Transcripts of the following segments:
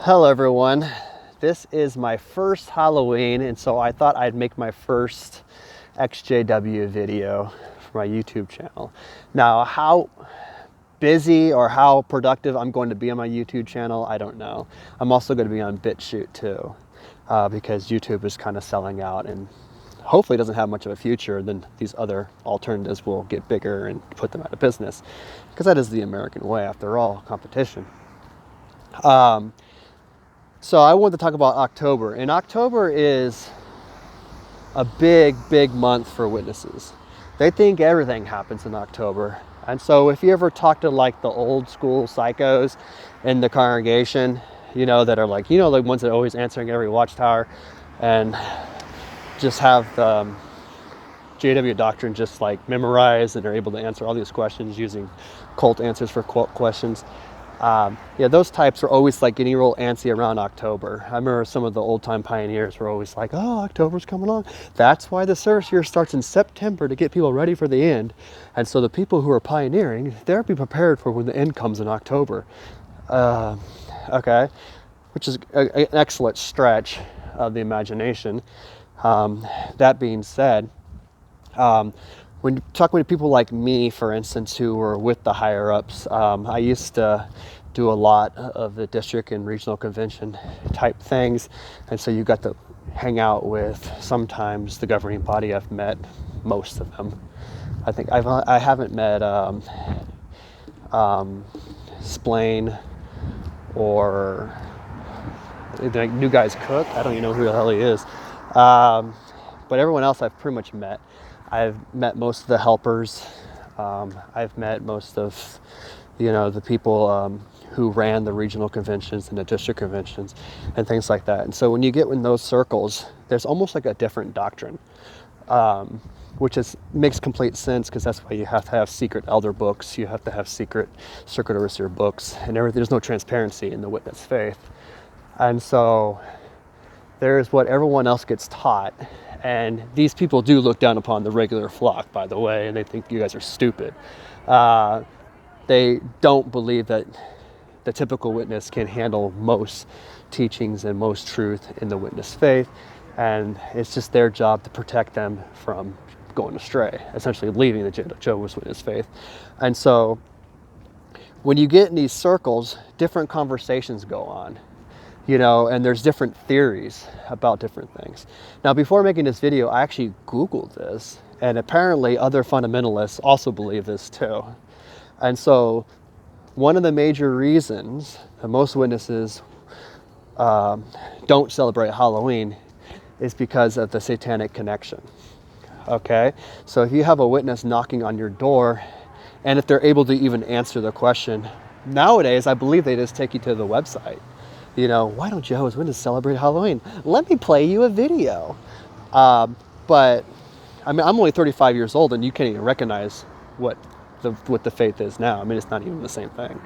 Hello everyone, this is my first Halloween, and so I thought I'd make my first XJW video for my YouTube channel. Now, how busy or how productive I'm going to be on my YouTube channel, I don't know. I'm also going to be on BitChute too, because YouTube is kind of selling out and hopefully doesn't have much of a future. Then these other alternatives will get bigger and put them out of business, because that is the American way, after all, competition. So I wanted to talk about October, and October is a big month for witnesses. They think everything happens in October. And so if you ever talk to like the old school psychos in the congregation, you know, that are like, you know, the ones that are always answering every watchtower and just have the JW doctrine just like memorized and are able to answer all these questions using cult answers for quote questions. Yeah, those types are always like getting real antsy around October. I remember some of the old time pioneers were always like, oh, October's coming on. That's why the service year starts in September, to get people ready for the end. And so the people who are pioneering, they'll be prepared for when the end comes in October. Okay, which is an excellent stretch of the imagination. That being said, when you talk with people like me, for instance, who were with the higher ups, I used to do a lot of the district and regional convention type things. And so you got to hang out with sometimes the governing body. I've met most of them. I think I haven't met Splain or the New Guy's Cook. I don't even know who the hell he is. But everyone else I've pretty much met. I've met most of the helpers. I've met most of, the people who ran the regional conventions and the district conventions and things like that. And so when you get in those circles, there's almost like a different doctrine, which makes complete sense, because that's why you have to have secret elder books. You have to have secret circuit overseer books and everything. There's no transparency in the witness faith. And so there's what everyone else gets taught. And these people do look down upon the regular flock, by the way, and they think you guys are stupid. They don't believe that the typical witness can handle most teachings and most truth in the witness faith. And it's just their job to protect them from going astray, essentially leaving the Jehovah's Witness faith. And so when you get in these circles, different conversations go on. And there's different theories about different things. Now, before making this video, I actually Googled this, and apparently other fundamentalists also believe this too. And so one of the major reasons that most witnesses don't celebrate Halloween is because of the satanic connection. Okay? So if you have a witness knocking on your door, and if they're able to even answer the question, nowadays I believe they just take you to the website. Why don't Jehovah's Witnesses celebrate Halloween? Let me play you a video. But I mean, I'm only 35 years old, and you can't even recognize what the faith is now. I mean, it's not even the same thing.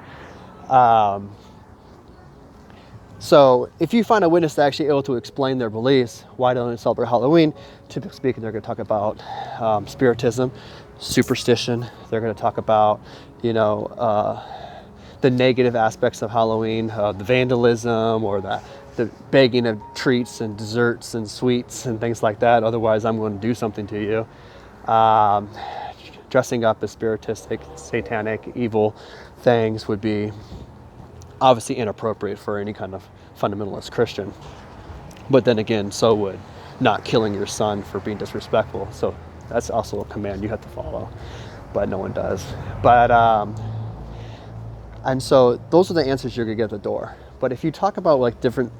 So if you find a witness that's actually able to explain their beliefs, why don't they celebrate Halloween? Typically speaking, they're going to talk about spiritism, superstition. They're going to talk about, the negative aspects of Halloween, the vandalism, or the begging of treats and desserts and sweets and things like that. Otherwise, I'm going to do something to you. Dressing up as spiritistic, satanic, evil things would be obviously inappropriate for any kind of fundamentalist Christian. But then again, so would not killing your son for being disrespectful. So that's also a command you have to follow, but no one does. And so those are the answers you're going to get at the door. But if you talk about like different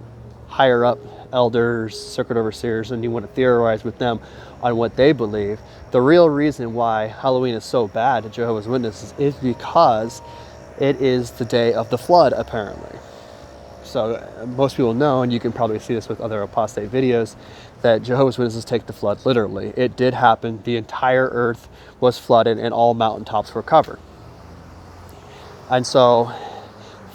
higher up elders, circuit overseers, and you want to theorize with them on what they believe, the real reason why Halloween is so bad to Jehovah's Witnesses is because it is the day of the flood, apparently. So most people know, and you can probably see this with other apostate videos, that Jehovah's Witnesses take the flood literally. It did happen. The entire earth was flooded and all mountaintops were covered. And so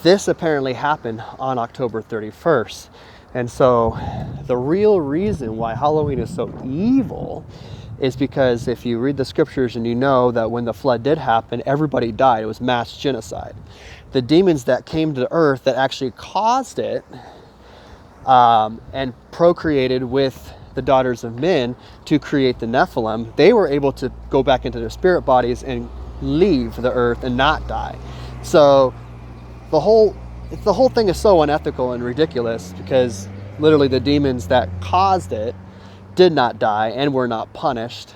this apparently happened on October 31st. And so the real reason why Halloween is so evil is because if you read the scriptures and you know that when the flood did happen, everybody died. It was mass genocide. the demons that came to earth that actually caused it and procreated with the daughters of men to create the Nephilim, they were able to go back into their spirit bodies and leave the earth and not die. So the whole thing is so unethical and ridiculous, because literally the demons that caused it did not die and were not punished.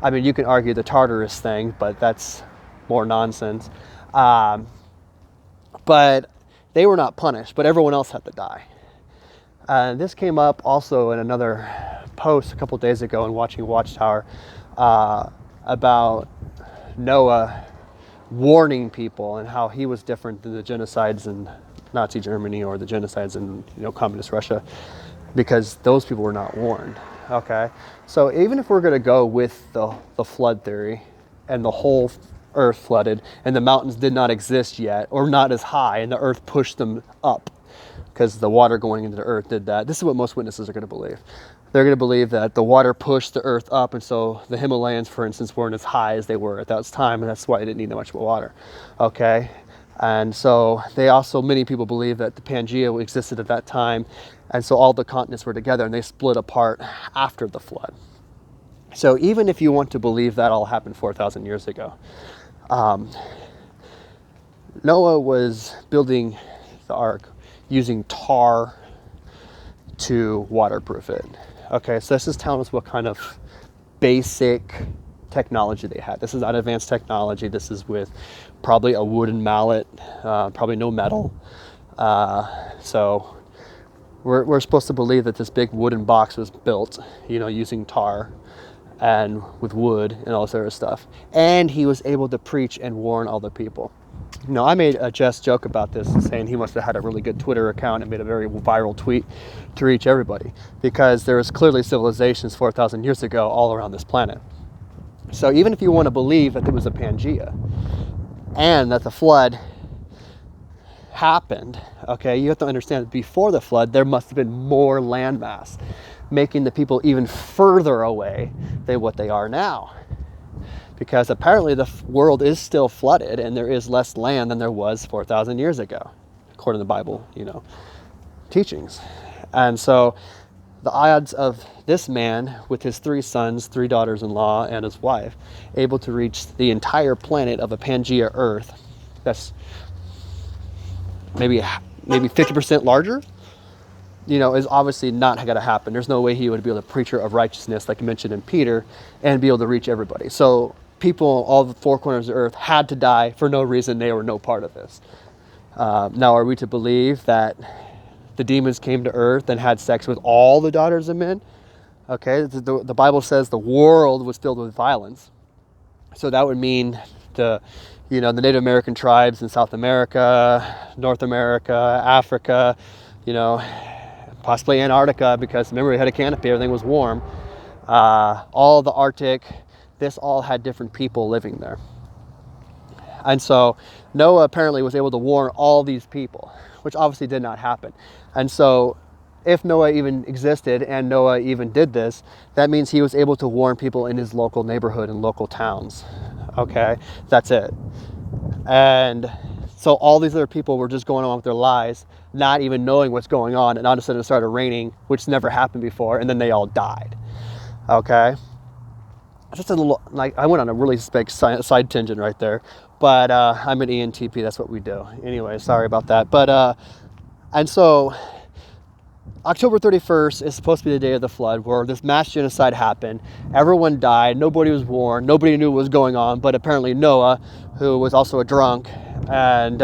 I mean, you can argue the Tartarus thing, but that's more nonsense. But they were not punished, but everyone else had to die. This came up also in another post a couple days ago in Watching Watchtower about Noah warning people and how he was different than the genocides in Nazi Germany or the genocides in communist Russia, because those people were not warned. Okay, so even if we're going to go with the flood theory and the whole earth flooded and the mountains did not exist yet or not as high and the earth pushed them up because the water going into the earth did that, this is what most witnesses are going to believe. They're going to believe that the water pushed the earth up, and so the Himalayas, for instance, weren't as high as they were at that time, and that's why they didn't need that much water. Okay, and so many people believe that the Pangea existed at that time, and so all the continents were together and they split apart after the flood. So even if you want to believe that all happened 4,000 years ago, Noah was building the ark using tar to waterproof it. Okay, so this is telling us what kind of basic technology they had. This is not advanced technology. This is with probably a wooden mallet, probably no metal. So we're supposed to believe that this big wooden box was built, using tar and with wood and all this other stuff. And he was able to preach and warn all the people. I made a jest joke about this, saying he must have had a really good Twitter account and made a very viral tweet to reach everybody, because there was clearly civilizations 4,000 years ago all around this planet. So even if you want to believe that there was a Pangea and that the flood happened, okay, you have to understand that before the flood, there must have been more landmass, making the people even further away than what they are now. Because apparently the world is still flooded and there is less land than there was 4,000 years ago, according to the Bible, teachings. And so the odds of this man with his 3 sons, 3 daughters-in-law, and his wife able to reach the entire planet of a Pangea Earth, that's maybe 50% larger, is obviously not going to happen. There's no way he would be able to preacher of righteousness, like mentioned in Peter, and be able to reach everybody. So people, all the 4 corners of the earth, had to die for no reason. They were no part of this. Now, are we to believe that the demons came to earth and had sex with all the daughters of men? Okay, the Bible says the world was filled with violence. So that would mean the Native American tribes in South America, North America, Africa, possibly Antarctica, because remember, we had a canopy, everything was warm. All the Arctic, this all had different people living there. And so Noah apparently was able to warn all these people, which obviously did not happen. And so if Noah even existed and Noah even did this, that means he was able to warn people in his local neighborhood and local towns. Okay, that's it. And so all these other people were just going on with their lives, not even knowing what's going on, and all of a sudden it started raining, which never happened before, and then they all died. Okay, just a little, I went on a really big side tangent right there, but I'm an ENTP, that's what we do. Anyway, sorry about that. But and so October 31st is supposed to be the day of the flood, where this mass genocide happened. Everyone died. Nobody was warned. Nobody knew what was going on, but apparently Noah, who was also a drunk, and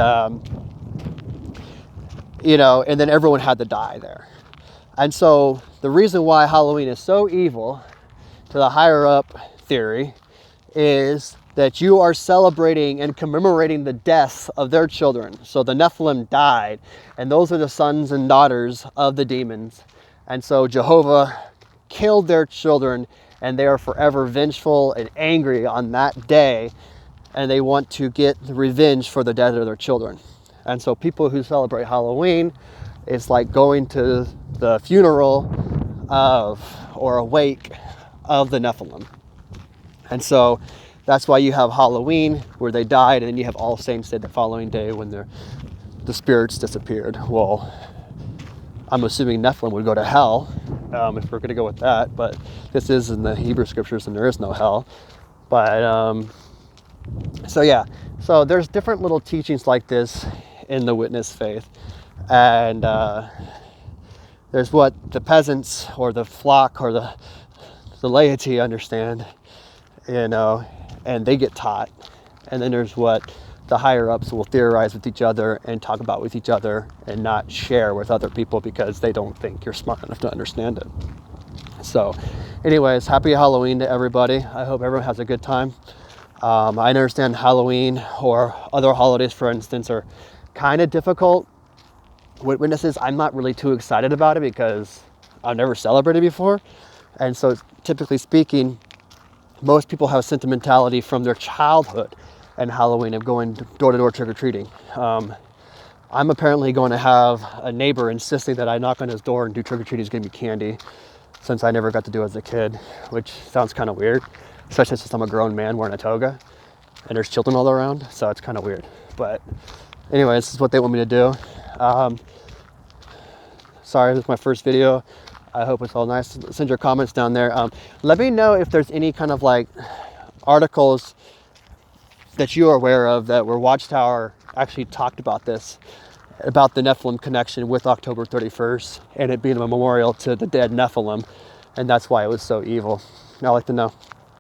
and then everyone had to die there. And so the reason why Halloween is so evil, to the higher up theory, is that you are celebrating and commemorating the deaths of their children. So the Nephilim died, and those are the sons and daughters of the demons. And so Jehovah killed their children, and they are forever vengeful and angry on that day, and they want to get revenge for the death of their children. And so people who celebrate Halloween, it's like going to the funeral of, or a wake of, the Nephilim. And so That's why you have Halloween, where they died, and then you have All Saints Day the following day when the spirits disappeared. Well, I'm assuming Nephilim would go to hell, if we're going to go with that, but this is in the Hebrew scriptures and there is no hell. But so yeah, so there's different little teachings like this in the witness faith, and there's what the peasants or the flock or the laity understand, and they get taught, and then there's what the higher ups will theorize with each other and talk about with each other and not share with other people because they don't think you're smart enough to understand it. So anyways, happy Halloween to everybody. I hope everyone has a good time. I understand Halloween or other holidays, for instance, are kind of difficult with witnesses. I'm not really too excited about it because I've never celebrated before. And so typically speaking, most people have sentimentality from their childhood and Halloween of going door to door trick-or-treating. I'm apparently going to have a neighbor insisting that I knock on his door and do trick-or-treating. He's going to be candy, since I never got to do it as a kid, which sounds kind of weird, especially since I'm a grown man wearing a toga and there's children all around, so it's kind of weird. But anyway, this is what they want me to do. Sorry, this is my first video. I hope it's all nice. Send your comments down there. Let me know if there's any kind of like articles that you are aware of that where Watchtower actually talked about this, about the Nephilim connection with October 31st and it being a memorial to the dead Nephilim, and that's why it was so evil. I'd like to know.